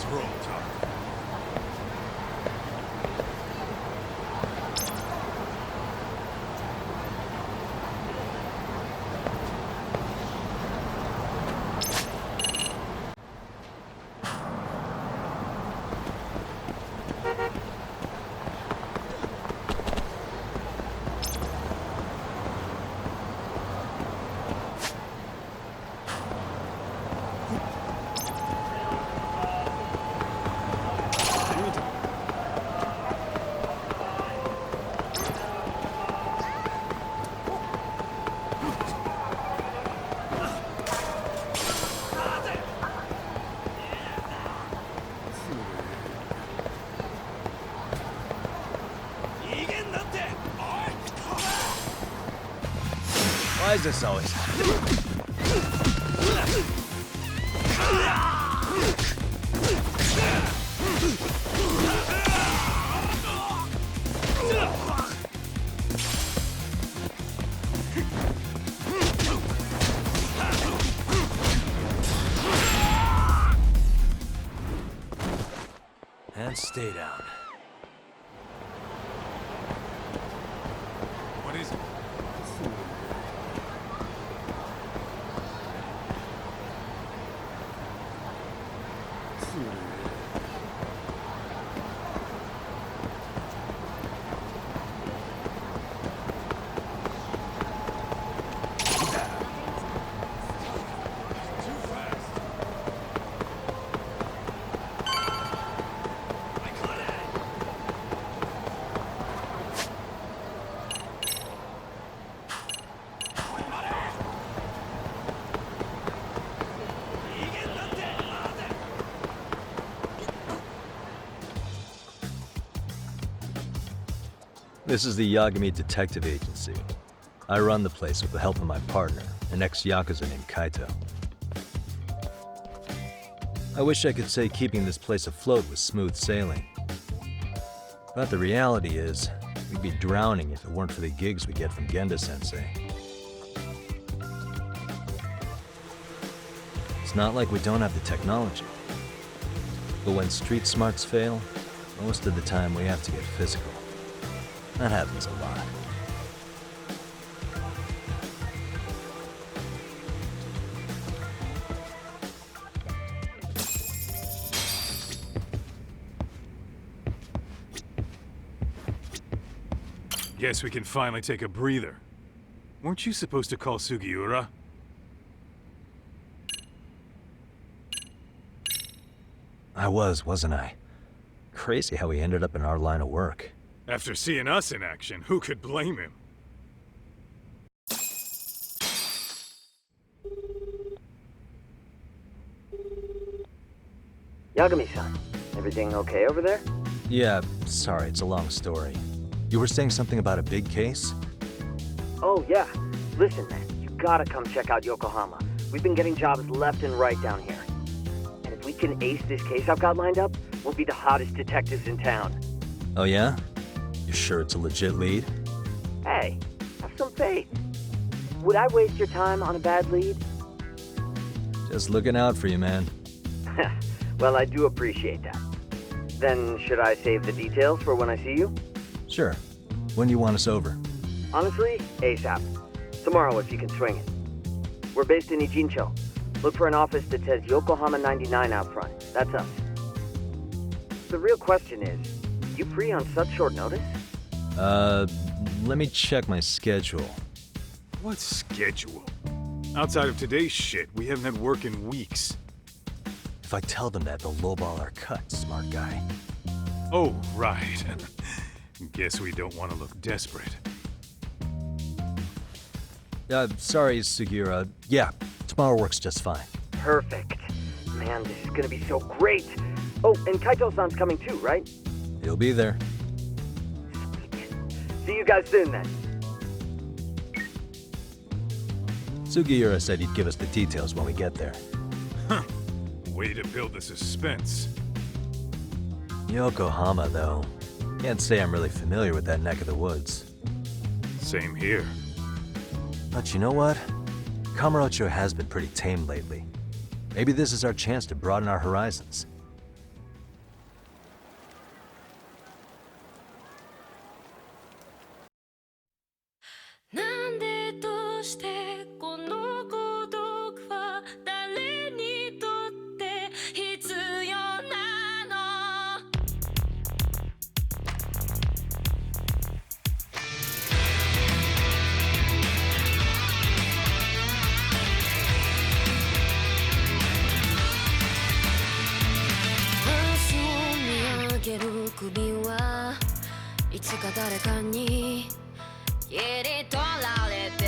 Let's roll, Tom. Why is this always happening? And stay down. What is it? This is the Yagami Detective Agency. I run the place with the help of my partner, an ex-Yakuza named Kaito. I wish I could say keeping this place afloat was smooth sailing. But the reality is, we'd be drowning if it weren't for the gigs we get from Genda-sensei. It's not like we don't have the technology. But when street smarts fail, most of the time we have to get physical. That happens a lot. Guess we can finally take a breather. Weren't you supposed to call Sugiura? I wasn't I? Crazy how he ended up in our line of work. After seeing us in action, who could blame him? Yagami-san, everything okay over there? Yeah, sorry, it's a long story. You were saying something about a big case? Oh, yeah. Listen, man, you gotta come check out Yokohama. We've been getting jobs left and right down here. And if we can ace this case I've got lined up, we'll be the hottest detectives in town. Oh yeah? You sure it's a legit lead? Hey, have some faith. Would I waste your time on a bad lead? Just looking out for you, man. Well, I do appreciate that. Then should I save the details for when I see you? Sure. When do you want us over? Honestly, ASAP. Tomorrow if you can swing it. We're based in Ijincho. Look for an office that says Yokohama 99 out front. That's us. The real question is, you free on such short notice? Let me check my schedule. What schedule? Outside of today's shit, we haven't had work in weeks. If I tell them that, they'll lowball our cut, smart guy. Oh, right. Guess we don't want to look desperate. Sorry, Sugiura. Yeah, tomorrow works just fine. Perfect. Man, this is gonna be so great. Oh, and Kaito-san's coming too, right? He'll be there. See you guys soon then. Sugiura said he'd give us the details when we get there. Huh. Way to build the suspense. Yokohama, though. Can't say I'm really familiar with that neck of the woods. Same here. But you know what? Kamurocho has been pretty tame lately. Maybe this is our chance to broaden our horizons. 誰かに切り取られて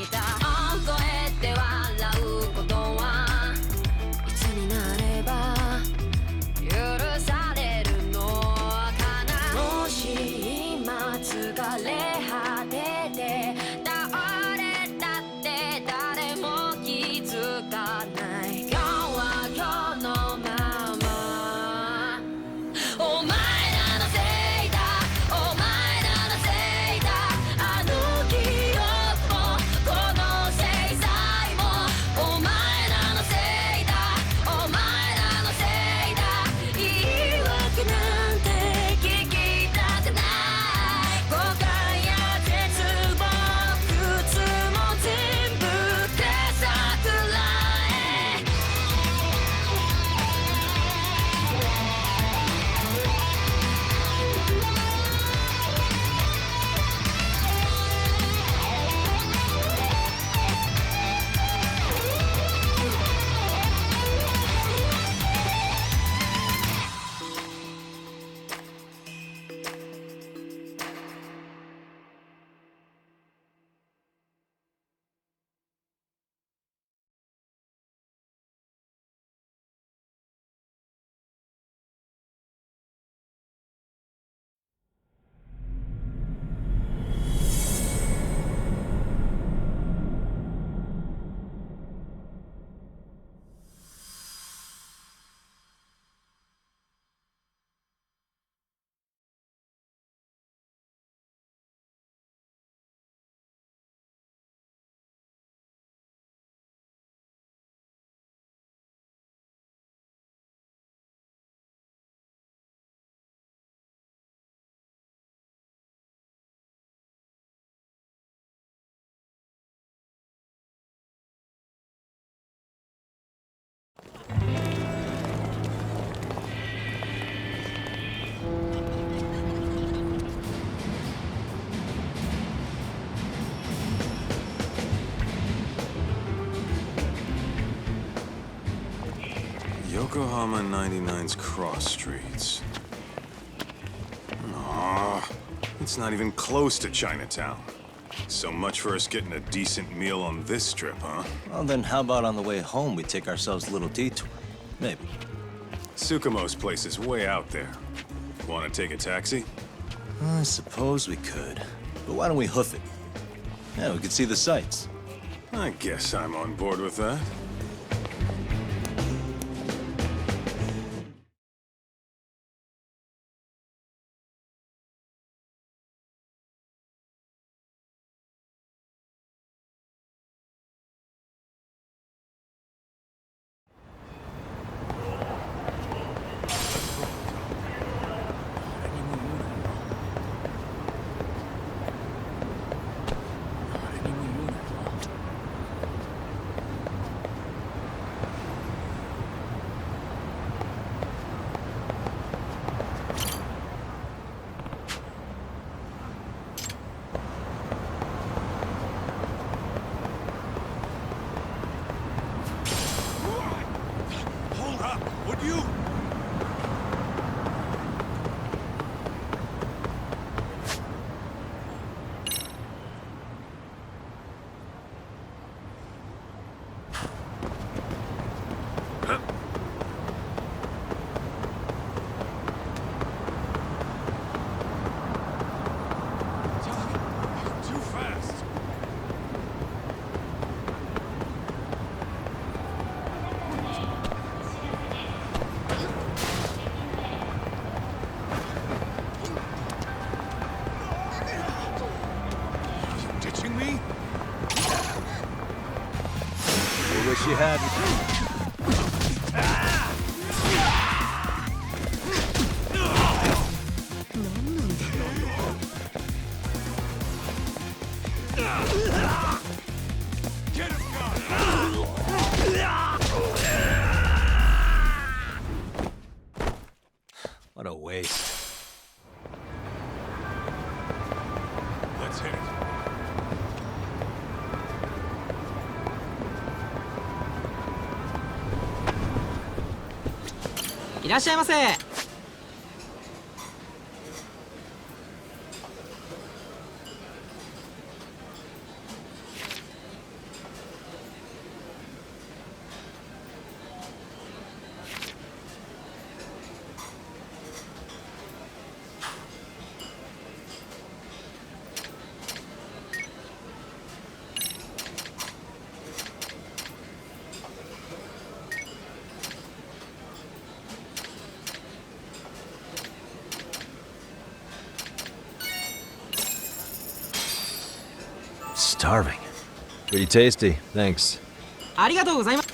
いた。覚えて笑うことはいつになれば許されるのかな。もし今疲れ果てて倒れたって誰も気づかない。今日は今日のまま。お前らのせいだ、お前らのせいだ。あの記憶もこの制裁もお前らのせいだ、お前らのせいだ。言い訳なんて聞きたくない。誤解や絶望苦痛も全部手さくらえ。Yokohama 99's cross streets. Aw, it's not even close to Chinatown. So much for us getting a decent meal on this strip, huh? Well, then how about on the way home we take ourselves a little detour? Maybe. Tsukumo's place is way out there. Want to take a taxi? I suppose we could. But why don't we hoof it? Yeah, we could see the sights. I guess I'm on board with that. Wish you hadn't. What a waste. Let's hit it. いらっしゃいませ。carving. Pretty tasty, thanks. ありがとうございます。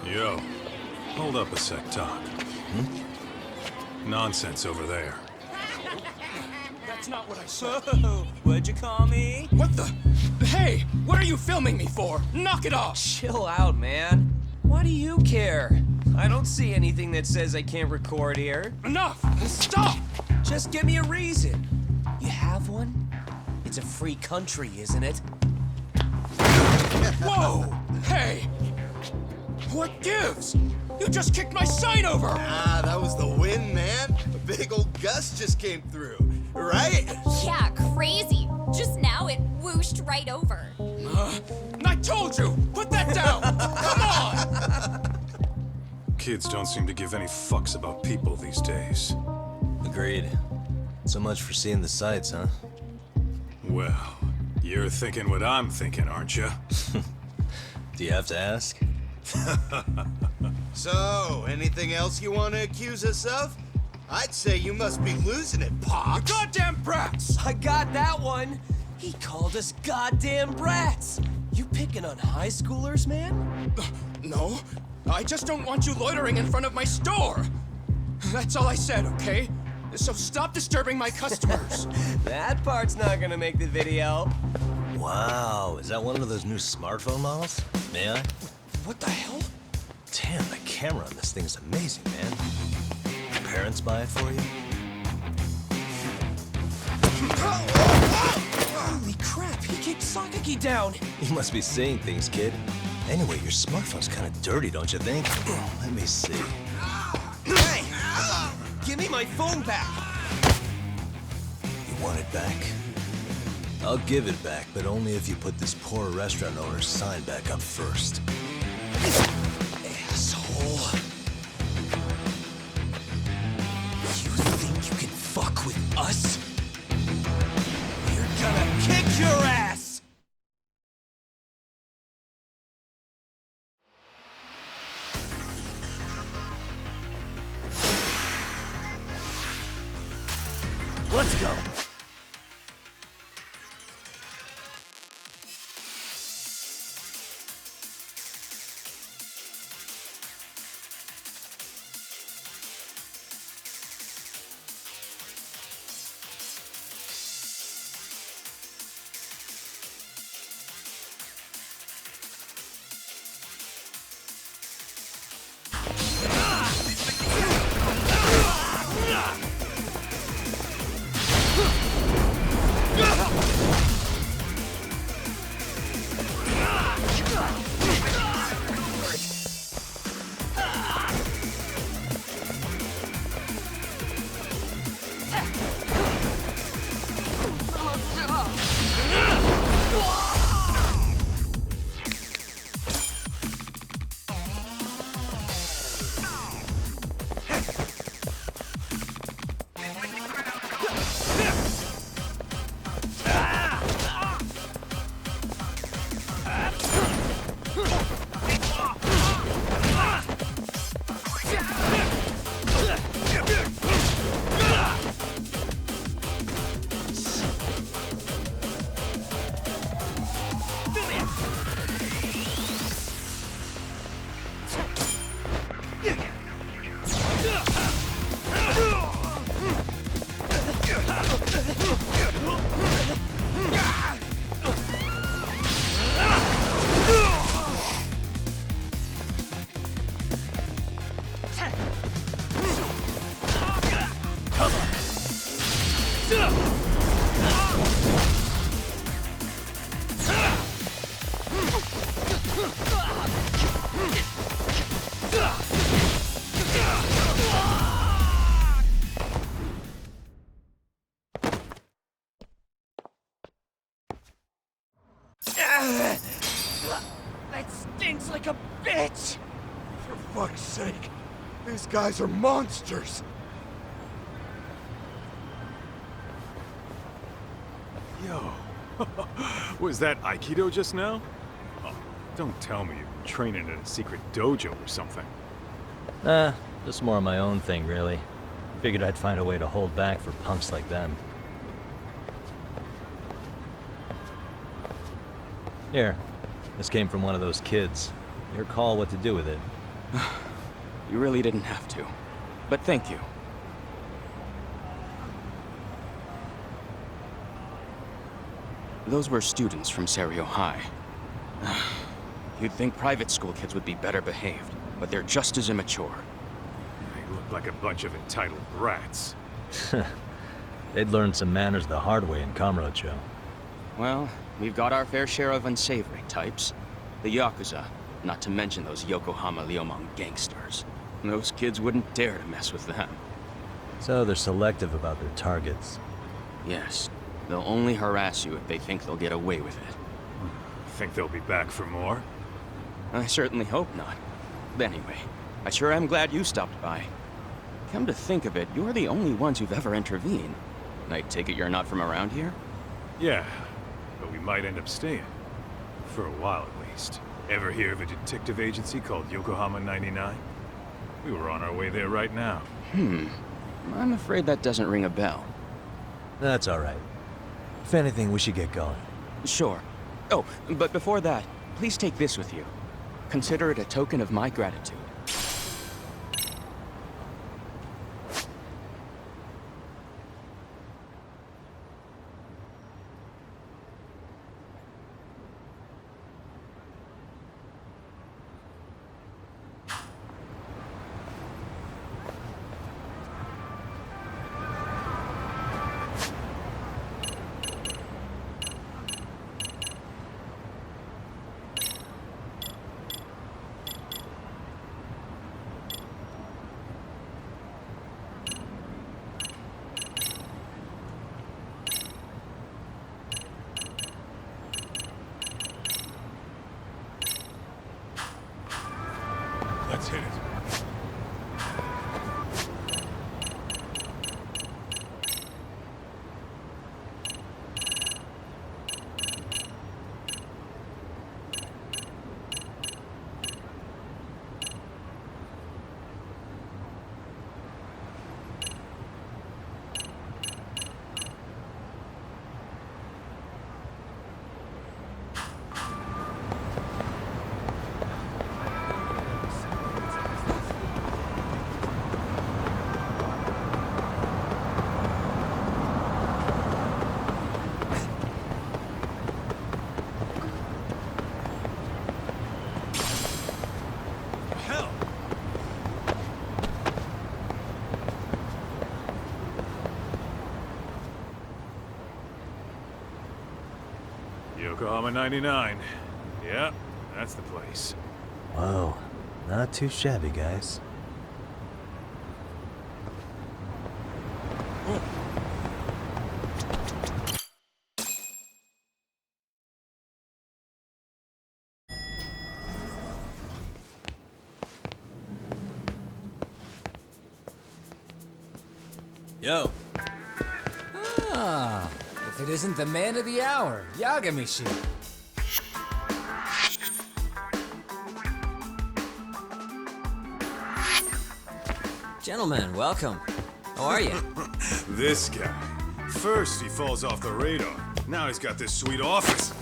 Yo, hold up a sec, Doc. Nonsense over there. That's not what I said. What'd you call me? What the? Hey, what are you filming me for? Knock it off! Chill out, man. Why do you care? I don't see anything that says I can't record here. Enough! Stop! Just give me a reason. You have one? It's a free country, isn't it? Whoa! Hey! What gives? You just kicked my sign over! Ah, that was the wind, man. A big old gust just came through, right? Yeah, crazy. Just now it whooshed right over. I told you! Put that down! Come on! Kids don't seem to give any fucks about people these days. Agreed. So much for seeing the sights, huh? Well, you're thinking what I'm thinking, aren't you? Do you have to ask? So, anything else you want to accuse us of? I'd say you must be losing it, Pops. Goddamn brats! I got that one. He called us goddamn brats. You picking on high schoolers, man? No, I just don't want you loitering in front of my store. That's all I said, okay? So stop disturbing my customers. That part's not gonna make the video. Wow, is that one of those new smartphone models? May I? What the hell? Damn, the camera on this thing is amazing, man. Your parents buy it for you? Holy crap, he kicked Sakaki down. You must be seeing things, kid. Anyway, your smartphone's kind of dirty, don't you think? Let me see. Hey! Give me my phone back! You want it back? I'll give it back, but only if you put this poor restaurant owner's sign back up first. Asshole. You think you can fuck with us? We're gonna kick your ass! Let's go! That stinks like a bitch! For fuck's sake, these guys are monsters. Yo, Was that Aikido just now? Oh, don't tell me you've been training at a secret dojo or something. Just more of my own thing, really. Figured I'd find a way to hold back for punks like them. Here, this came from one of those kids. Your call what to do with it. You really didn't have to. But thank you. Those were students from Serio High. You'd think private school kids would be better behaved, but they're just as immature. They look like a bunch of entitled brats. They'd learned some manners the hard way in Kamurocho. Well, we've got our fair share of unsavory types. The Yakuza, not to mention those Yokohama Liumang gangsters. Those kids wouldn't dare to mess with them. So they're selective about their targets. Yes, they'll only harass you if they think they'll get away with it. Think they'll be back for more? I certainly hope not. But anyway, I sure am glad you stopped by. Come to think of it, you're the only ones who've ever intervened. I take it you're not from around here? Yeah, but we might end up staying. For a while at least. Ever hear of a detective agency called Yokohama 99? We were on our way there right now. I'm afraid that doesn't ring a bell. That's all right. If anything, we should get going. Sure. Oh, but before that, please take this with you. Consider it a token of my gratitude. Let's hit it. Yokohama 99. Yeah, that's the place. Whoa, not too shabby, guys. Yo. Ah, if it isn't the man of the hour, Yagamishi. Gentlemen, welcome. How are you? This guy. First he falls off the radar. Now he's got this sweet office.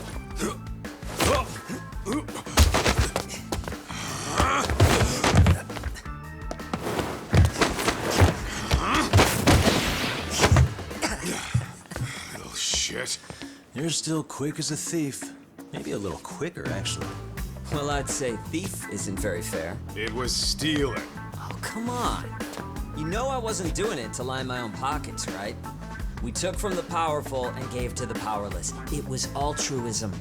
Little shit. You're still quick as a thief. Maybe a little quicker, actually. Well, I'd say thief isn't very fair. It was stealing. Oh, come on. You know I wasn't doing it to line my own pockets, right? We took from the powerful and gave to the powerless. It was altruism.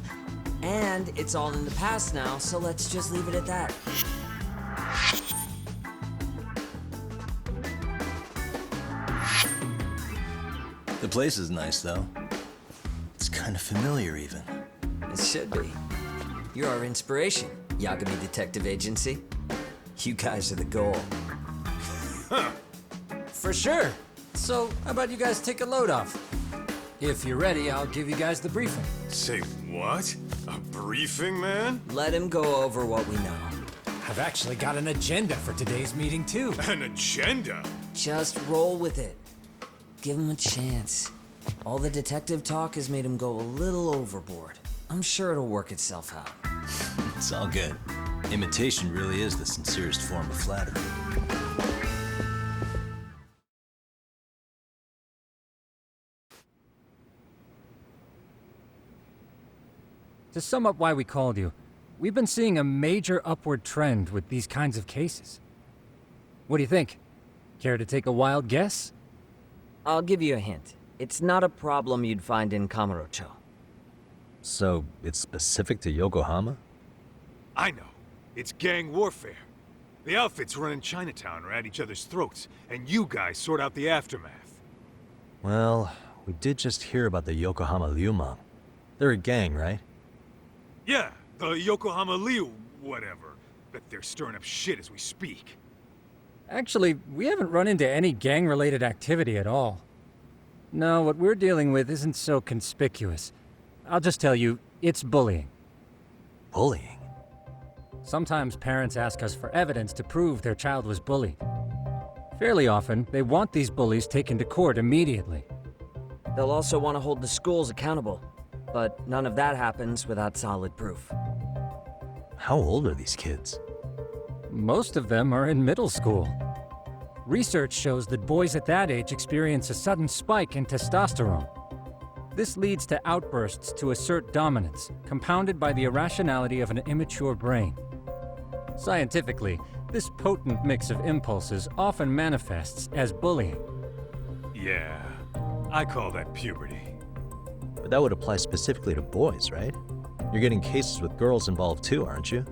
And it's all in the past now, so let's just leave it at that. The place is nice, though. It's kind of familiar, even. It should be. You're our inspiration, Yagami Detective Agency. You guys are the goal. For sure. So, how about you guys take a load off? If you're ready, I'll give you guys the briefing. Say what? A briefing, man? Let him go over what we know. I've actually got an agenda for today's meeting, too. An agenda? Just roll with it. Give him a chance. All the detective talk has made him go a little overboard. I'm sure it'll work itself out. It's all good. Imitation really is the sincerest form of flattery. To sum up why we called you, we've been seeing a major upward trend with these kinds of cases. What do you think? Care to take a wild guess? I'll give you a hint. It's not a problem you'd find in Kamurocho. So, it's specific to Yokohama? I know. It's gang warfare. The outfits running Chinatown are at each other's throats, and you guys sort out the aftermath. Well, we did just hear about the Yokohama Liumang. They're a gang, right? Yeah, the Yokohama Liu, whatever. Bet they're stirring up shit as we speak. Actually, we haven't run into any gang-related activity at all. No, what we're dealing with isn't so conspicuous. I'll just tell you, it's bullying. Bullying? Sometimes parents ask us for evidence to prove their child was bullied. Fairly often, they want these bullies taken to court immediately. They'll also want to hold the schools accountable, but none of that happens without solid proof. How old are these kids? Most of them are in middle school. Research shows that boys at that age experience a sudden spike in testosterone. This leads to outbursts to assert dominance, compounded by the irrationality of an immature brain. Scientifically, this potent mix of impulses often manifests as bullying. Yeah, I call that puberty. But that would apply specifically to boys, right? You're getting cases with girls involved too, aren't you?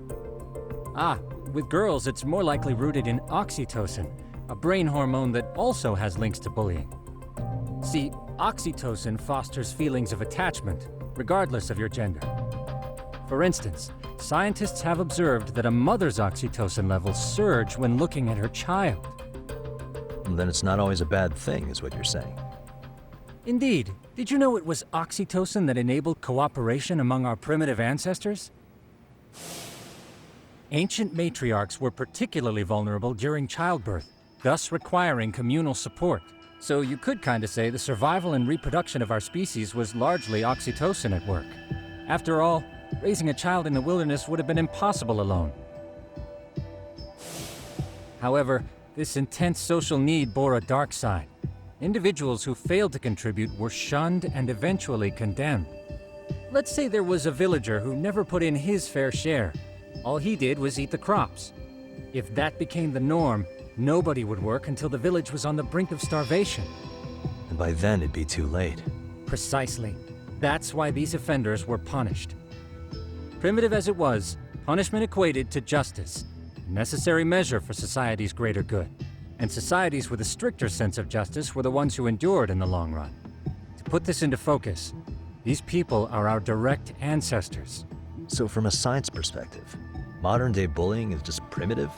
Ah, with girls it's more likely rooted in oxytocin, a brain hormone that also has links to bullying. See, oxytocin fosters feelings of attachment, regardless of your gender. For instance, scientists have observed that a mother's oxytocin levels surge when looking at her child. Then it's not always a bad thing, is what you're saying. Indeed. Did you know it was oxytocin that enabled cooperation among our primitive ancestors? Ancient matriarchs were particularly vulnerable during childbirth, thus requiring communal support. So you could kinda say the survival and reproduction of our species was largely oxytocin at work. After all, raising a child in the wilderness would have been impossible alone. However, this intense social need bore a dark side. Individuals who failed to contribute were shunned and eventually condemned. Let's say there was a villager who never put in his fair share. All he did was eat the crops. If that became the norm, nobody would work until the village was on the brink of starvation. And by then it'd be too late. Precisely. That's why these offenders were punished. Primitive as it was, punishment equated to justice, a necessary measure for society's greater good. And societies with a stricter sense of justice were the ones who endured in the long run. To put this into focus, these people are our direct ancestors. So from a science perspective, modern-day bullying is just primitive?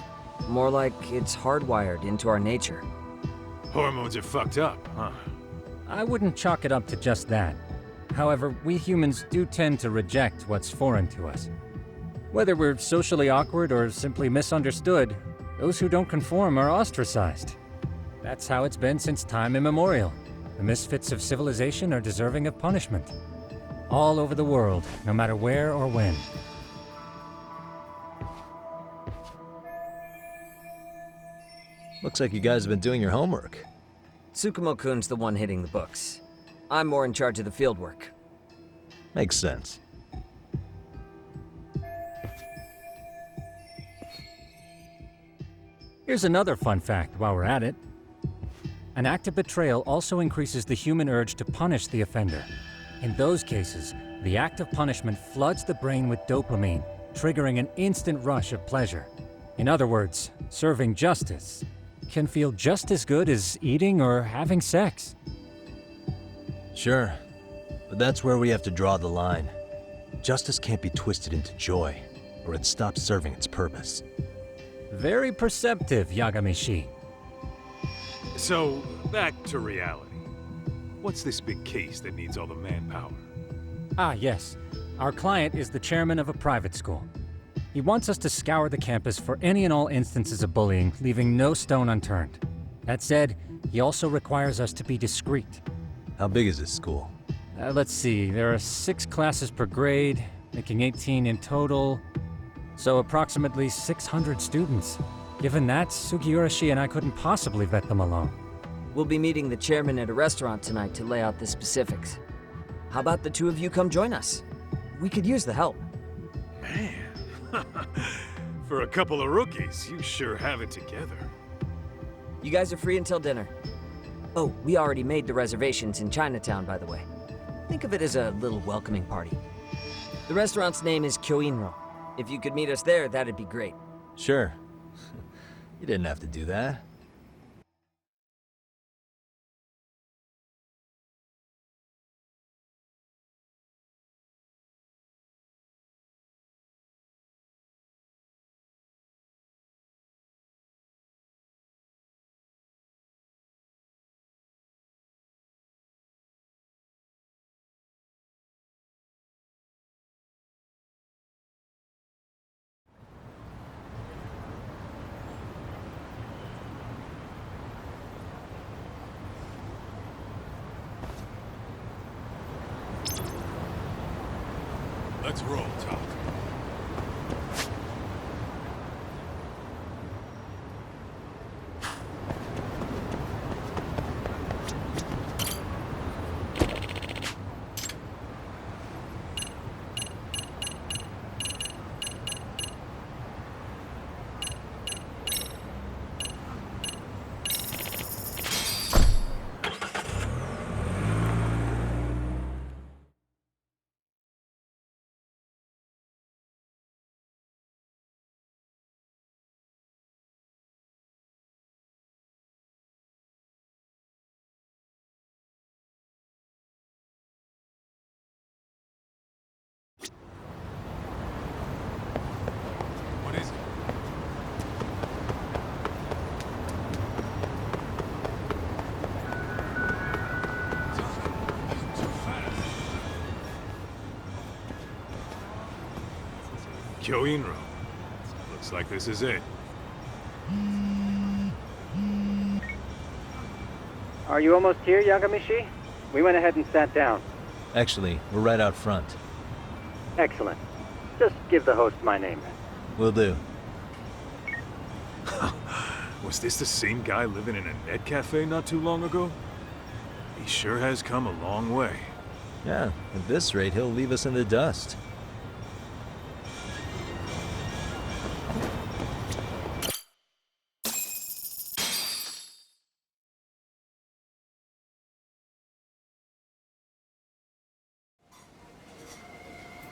More like it's hardwired into our nature. Hormones are fucked up, huh? I wouldn't chalk it up to just that. However, we humans do tend to reject what's foreign to us. Whether we're socially awkward or simply misunderstood, those who don't conform are ostracized. That's how it's been since time immemorial. The misfits of civilization are deserving of punishment. All over the world, no matter where or when. Looks like you guys have been doing your homework. Tsukumo-kun's the one hitting the books. I'm more in charge of the fieldwork. Makes sense. Here's another fun fact while we're at it. An act of betrayal also increases the human urge to punish the offender. In those cases, the act of punishment floods the brain with dopamine, triggering an instant rush of pleasure. In other words, serving justice can feel just as good as eating or having sex. Sure, but that's where we have to draw the line. Justice can't be twisted into joy, or it stops serving its purpose. Very perceptive, Yagami-shi. So, back to reality. What's this big case that needs all the manpower? Ah, yes. Our client is the chairman of a private school. He wants us to scour the campus for any and all instances of bullying, leaving no stone unturned. That said, he also requires us to be discreet. How big is this school? Let's see, there are 6 classes per grade, making 18 in total. So approximately 600 students. Given that, Sugiurashi and I couldn't possibly vet them alone. We'll be meeting the chairman at a restaurant tonight to lay out the specifics. How about the two of you come join us? We could use the help. Man. For a couple of rookies, you sure have it together. You guys are free until dinner. Oh, we already made the reservations in Chinatown, by the way. Think of it as a little welcoming party. The restaurant's name is Kyoinro. If you could meet us there, that'd be great. Sure. You didn't have to do that. Let's roll, Talk. What is it? Kyoinro. Looks like this is it. Are you almost here, Yagamishi? We went ahead and sat down. Actually, we're right out front. Excellent. Just give the host my name. Will do. Was this the same guy living in a net cafe not too long ago? He sure has come a long way. Yeah, at this rate, he'll leave us in the dust.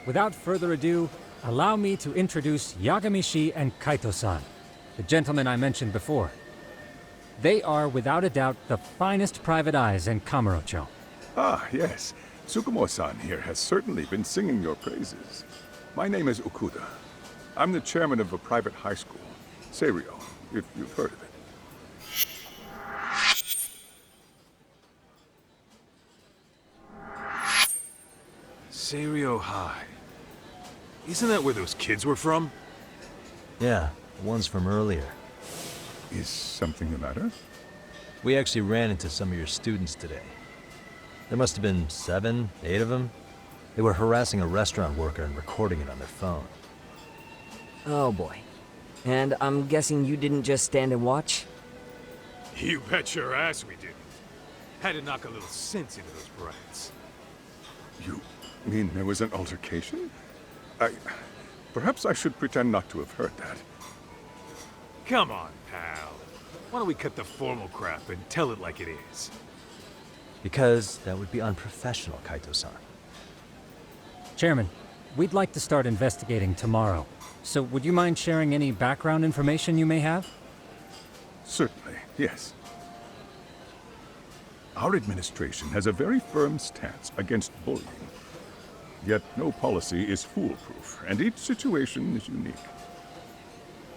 Without further ado, allow me to introduce Yagamishi and Kaito-san, the gentlemen I mentioned before. They are, without a doubt, the finest private eyes in Kamurocho. Ah, yes. Tsukumo-san here has certainly been singing your praises. My name is Okuda. I'm the chairman of a private high school, Seiryo, if you've heard of it. Seiryo High. Isn't that where those kids were from? Yeah, the ones from earlier. Is something the matter? We actually ran into some of your students today. There must have been 7, 8 of them. They were harassing a restaurant worker and recording it on their phone. Oh boy. And I'm guessing you didn't just stand and watch? You bet your ass we didn't. Had to knock a little sense into those brats. You mean there was an altercation? Perhaps I should pretend not to have heard that. Come on, pal. Why don't we cut the formal crap and tell it like it is? Because that would be unprofessional, Kaito-san. Chairman, we'd like to start investigating tomorrow. So would you mind sharing any background information you may have? Certainly, yes. Our administration has a very firm stance against bullying. Yet no policy is foolproof, and each situation is unique.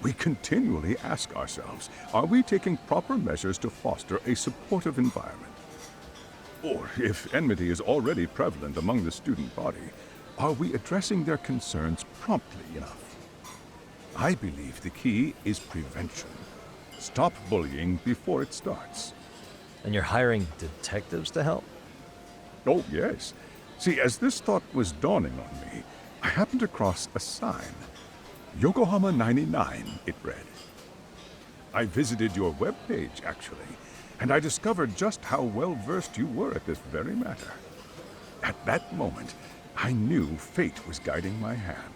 We continually ask ourselves, are we taking proper measures to foster a supportive environment? Or if enmity is already prevalent among the student body, are we addressing their concerns promptly enough? I believe the key is prevention. Stop bullying before it starts. And you're hiring detectives to help? Oh, yes. See, as this thought was dawning on me, I happened across a sign. Yokohama 99, it read. I visited your webpage, actually, and I discovered just how well-versed you were at this very matter. At that moment, I knew fate was guiding my hand.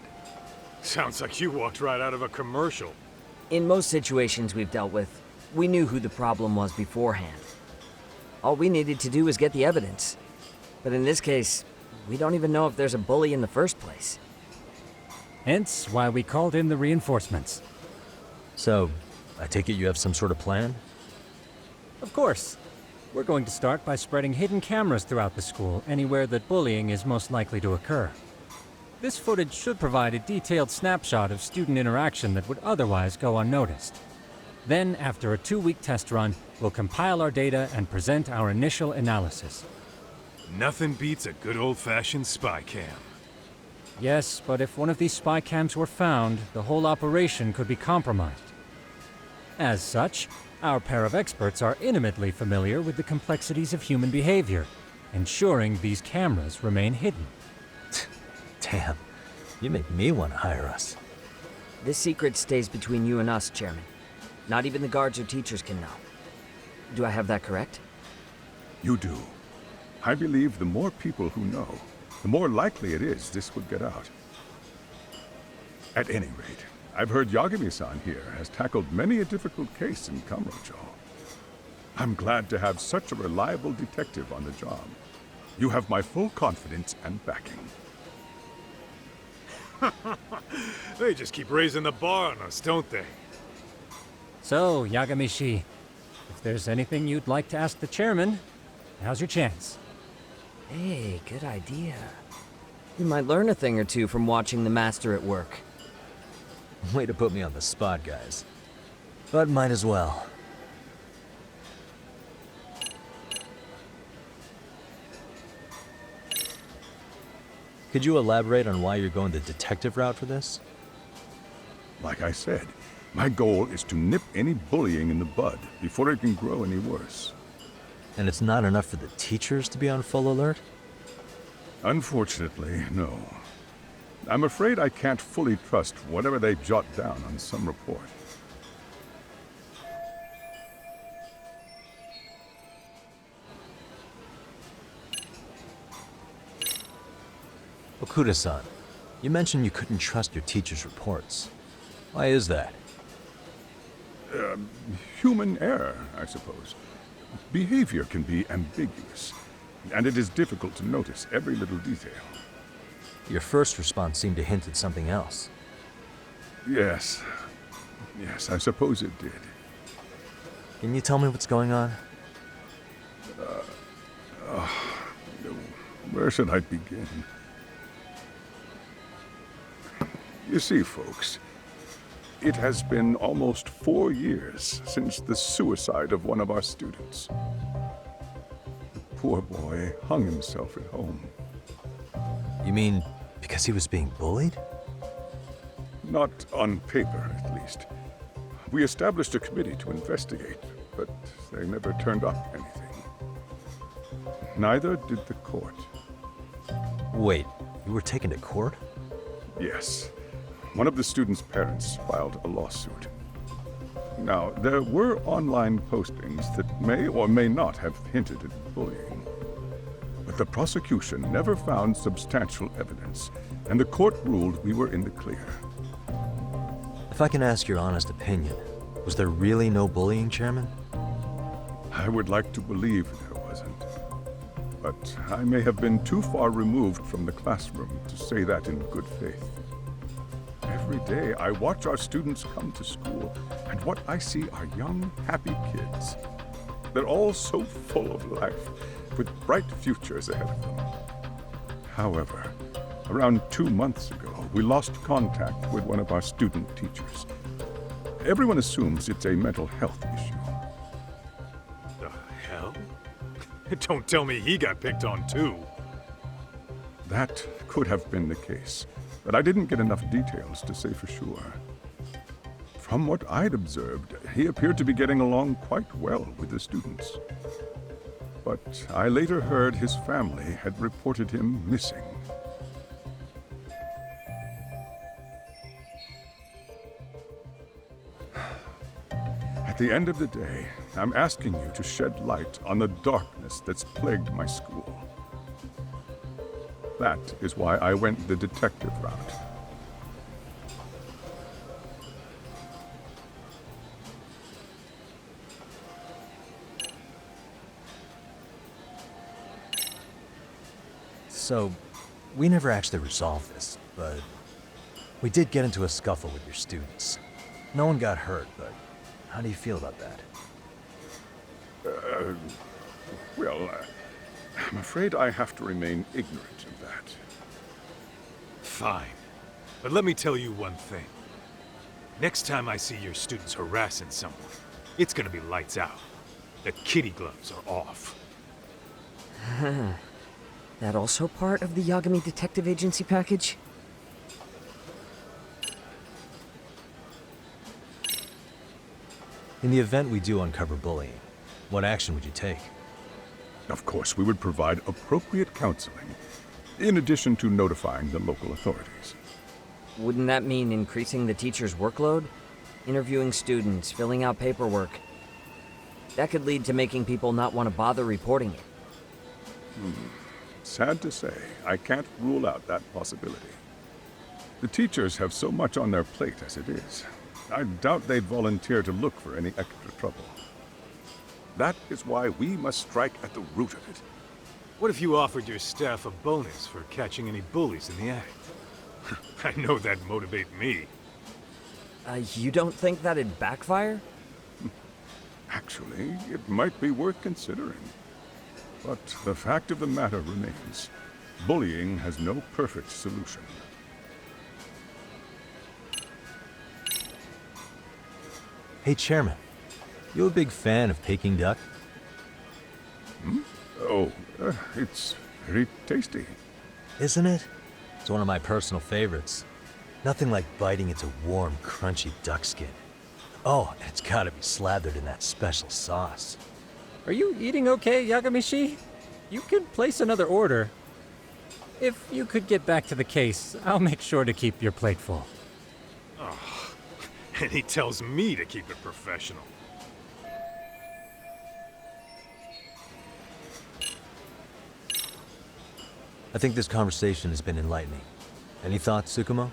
Sounds like you walked right out of a commercial. In most situations we've dealt with, we knew who the problem was beforehand. All we needed to do was get the evidence. But in this case, we don't even know if there's a bully in the first place. Hence why we called in the reinforcements. So, I take it you have some sort of plan? Of course. We're going to start by spreading hidden cameras throughout the school, anywhere that bullying is most likely to occur. This footage should provide a detailed snapshot of student interaction that would otherwise go unnoticed. Then, after a 2-week test run, we'll compile our data and present our initial analysis. Nothing beats a good old-fashioned spy cam. Yes, but if one of these spy cams were found, the whole operation could be compromised. As such, our pair of experts are intimately familiar with the complexities of human behavior, ensuring these cameras remain hidden. Damn, you make me want to hire us. This secret stays between you and us, Chairman. Not even the guards or teachers can know. Do I have that correct? You do. I believe the more people who know, the more likely it is this would get out. At any rate, I've heard Yagami-san here has tackled many a difficult case in Kamurocho. I'm glad to have such a reliable detective on the job. You have my full confidence and backing. They just keep raising the bar on us, don't they? So, Yagami-shi, if there's anything you'd like to ask the chairman, now's your chance. Hey, good idea. You might learn a thing or two from watching the master at work. Way to put me on the spot, guys. But might as well. Could you elaborate on why you're going the detective route for this? Like I said, my goal is to nip any bullying in the bud before it can grow any worse. And it's not enough for the teachers to be on full alert? Unfortunately, no. I'm afraid I can't fully trust whatever they jot down on some report. Okuda-san, you mentioned you couldn't trust your teacher's reports. Why is that? Human error, I suppose. Behavior can be ambiguous, and it is difficult to notice every little detail. Your first response seemed to hint at something else. Yes. Yes, I suppose it did. Can you tell me what's going on? Where should I begin? You see, folks, it has been almost 4 years since the suicide of one of our students. The poor boy hung himself at home. You mean because he was being bullied? Not on paper, at least. We established a committee to investigate, but they never turned up anything. Neither did the court. Wait, you were taken to court? Yes. One of the students' parents filed a lawsuit. Now, there were online postings that may or may not have hinted at bullying. But the prosecution never found substantial evidence, and the court ruled we were in the clear. If I can ask your honest opinion, was there really no bullying, Chairman? I would like to believe there wasn't. But I may have been too far removed from the classroom to say that in good faith. Every day I watch our students come to school, and what I see are young, happy kids. They're all so full of life, with bright futures ahead of them. However, around 2 months ago, we lost contact with one of our student teachers. Everyone assumes it's a mental health issue. The hell? Don't tell me he got picked on too. That could have been the case, but I didn't get enough details to say for sure. From what I'd observed, he appeared to be getting along quite well with the students. But I later heard his family had reported him missing. At the end of the day, I'm asking you to shed light on the darkness that's plagued my school. That is why I went the detective route. So, we never actually resolved this, but we did get into a scuffle with your students. No one got hurt, but how do you feel about that? I'm afraid I have to remain ignorant of that. Fine. But let me tell you one thing. Next time I see your students harassing someone, it's gonna be lights out. The kitty gloves are off. That also part of the Yagami Detective Agency package? In the event we do uncover bullying, what action would you take? Of course, we would provide appropriate counseling, in addition to notifying the local authorities. Wouldn't that mean increasing the teacher's workload? Interviewing students, filling out paperwork. That could lead to making people not want to bother reporting it. Sad to say, I can't rule out that possibility. The teachers have so much on their plate as it is. I doubt they'd volunteer to look for any extra trouble. That is why we must strike at the root of it. What if you offered your staff a bonus for catching any bullies in the act? I know that'd motivate me. You don't think that'd backfire? Actually, it might be worth considering. But the fact of the matter remains, bullying has no perfect solution. Hey, Chairman. You a big fan of Peking duck? Oh, it's very tasty. Isn't it? It's one of my personal favorites. Nothing like biting into warm, crunchy duck skin. Oh, and it's gotta be slathered in that special sauce. Are you eating okay, Yagamishi? You can place another order. If you could get back to the case, I'll make sure to keep your plate full. Oh, and he tells me to keep it professional. I think this conversation has been enlightening. Any thoughts, Tsukumo?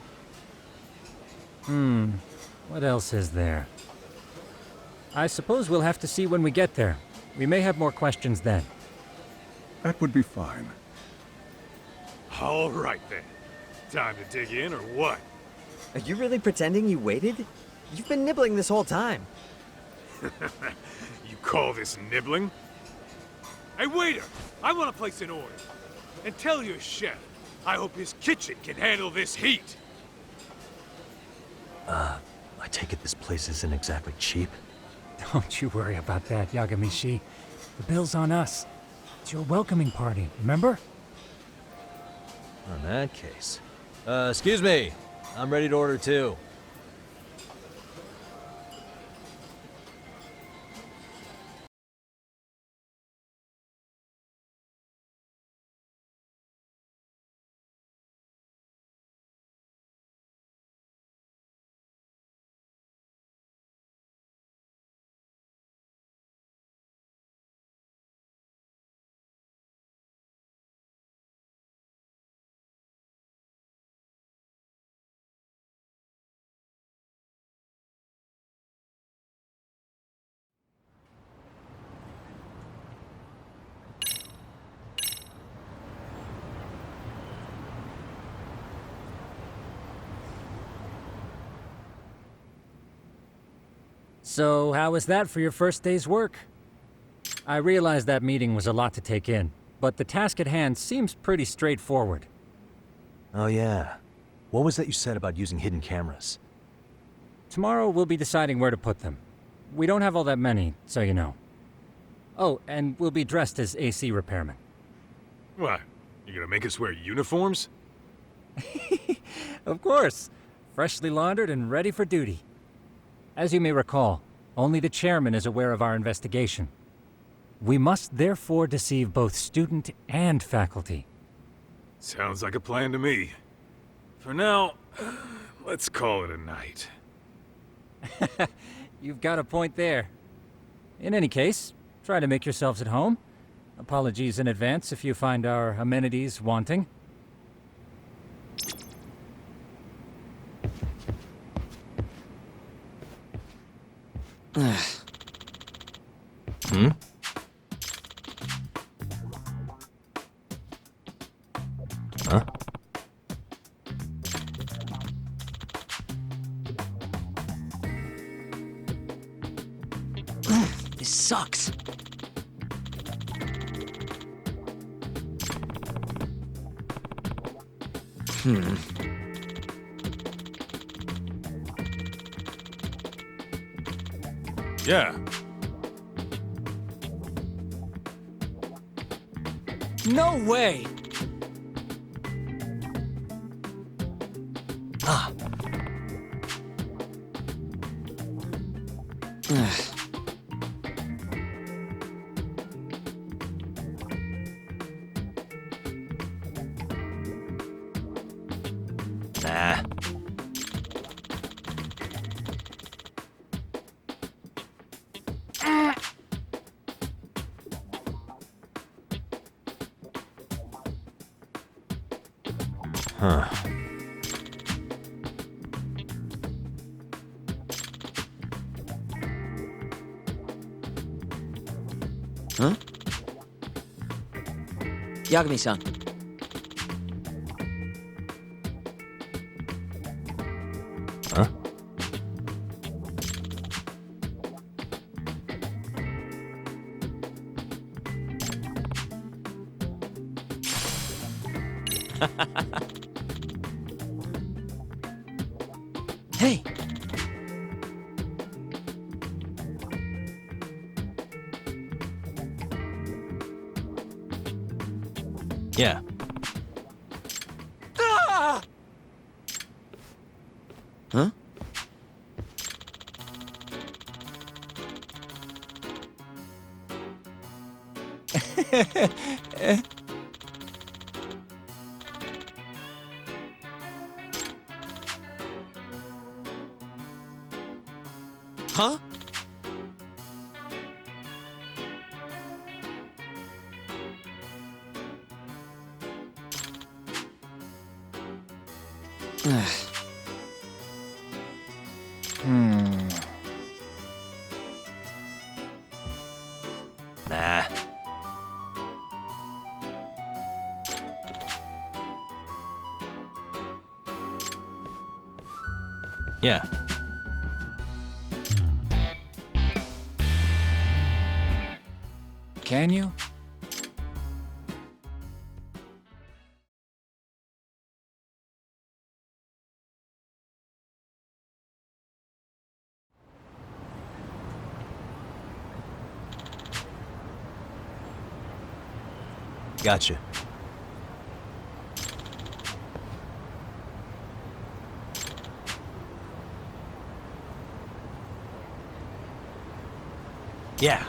What else is there? I suppose we'll have to see when we get there. We may have more questions then. That would be fine. All right then. Time to dig in or what? Are you really pretending you waited? You've been nibbling this whole time. You call this nibbling? Hey, waiter! I want to place an order. And tell your chef, I hope his kitchen can handle this heat. I take it this place isn't exactly cheap? Don't you worry about that, Yagamishi. The bill's on us. It's your welcoming party, remember? In that case. Excuse me. I'm ready to order too. So, how was that for your first day's work? I realize that meeting was a lot to take in, but the task at hand seems pretty straightforward. Oh yeah. What was that you said about using hidden cameras? Tomorrow we'll be deciding where to put them. We don't have all that many, so you know. Oh, and we'll be dressed as AC repairmen. What? You gonna make us wear uniforms? Of course. Freshly laundered and ready for duty. As you may recall, only the chairman is aware of our investigation. We must therefore deceive both student and faculty. Sounds like a plan to me. For now, let's call it a night. You've got a point there. In any case, try to make yourselves at home. Apologies in advance if you find our amenities wanting. Hmm? Huh? This sucks. Yeah. No way! Ah. Nah. Huh. Huh? Yagami-san. Huh? Hey! Yeah. Ah! Huh? Huh? Nah. Yeah. Can you? Gotcha. Yeah.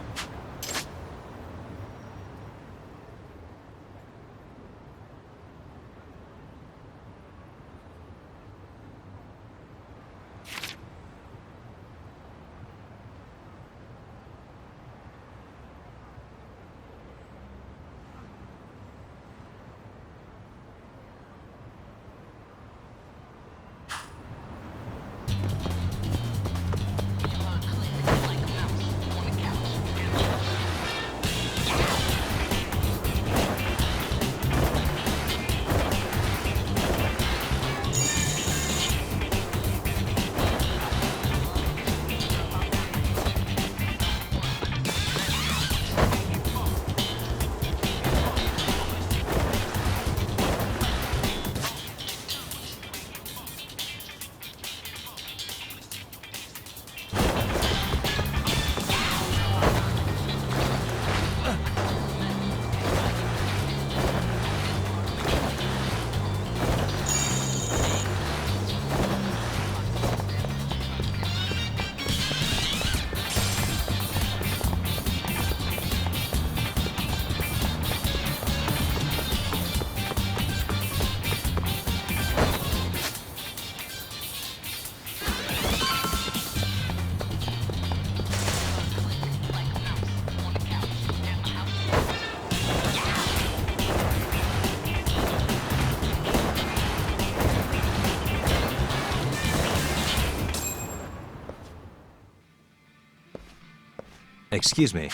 Excuse me.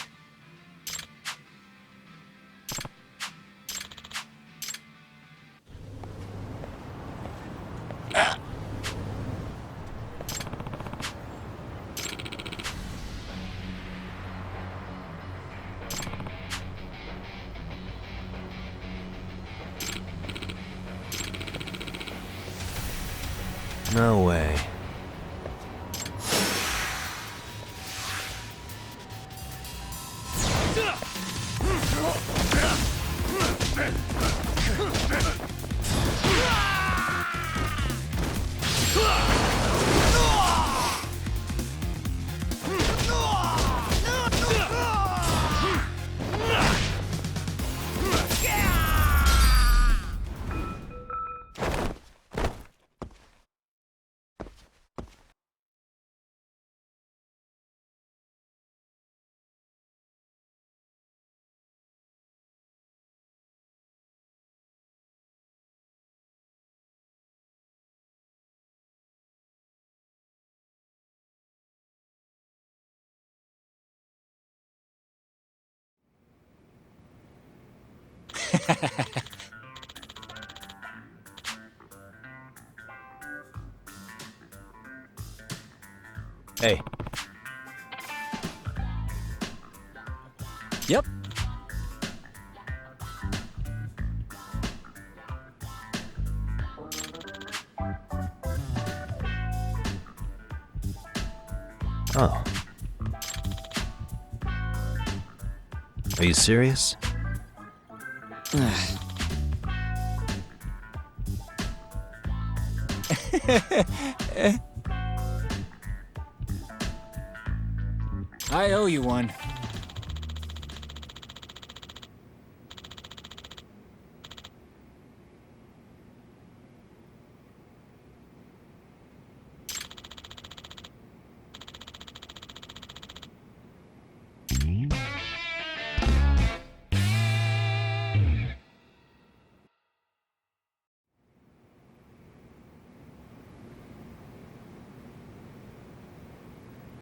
No way. Hey. Yep. Oh. Are you serious? I owe you one.